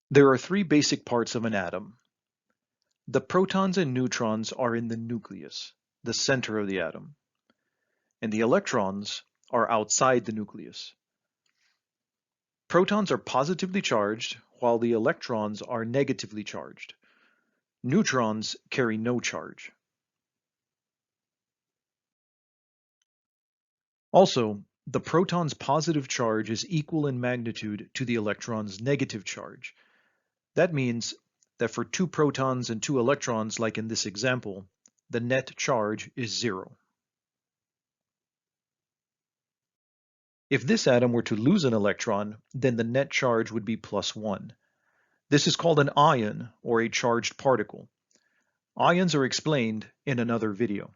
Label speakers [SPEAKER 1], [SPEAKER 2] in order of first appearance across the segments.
[SPEAKER 1] There are three basic parts of an atom. The protons and neutrons are in the nucleus, the center of the atom, and the electrons are outside the nucleus. Protons are positively charged, while the electrons are negatively charged. Neutrons carry no charge. Also, the proton's positive charge is equal in magnitude to the electron's negative charge. That means that for two protons and two electrons, like in this example, the net charge is 0. If this atom were to lose an electron, then the net charge would be +1. This is called an ion, or a charged particle. Ions are explained in another video.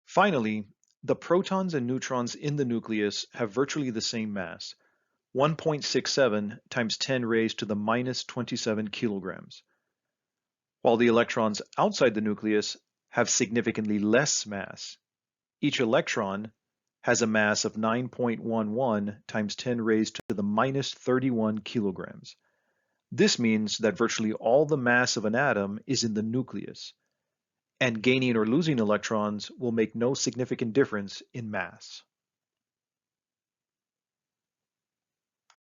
[SPEAKER 1] Finally, the protons and neutrons in the nucleus have virtually the same mass, 1.67 times 10 raised to the minus 27 kilograms, while the electrons outside the nucleus have significantly less mass. Each electron has a mass of 9.11 times 10 raised to the minus 31 kilograms. This means that virtually all the mass of an atom is in the nucleus, and gaining or losing electrons will make no significant difference in mass.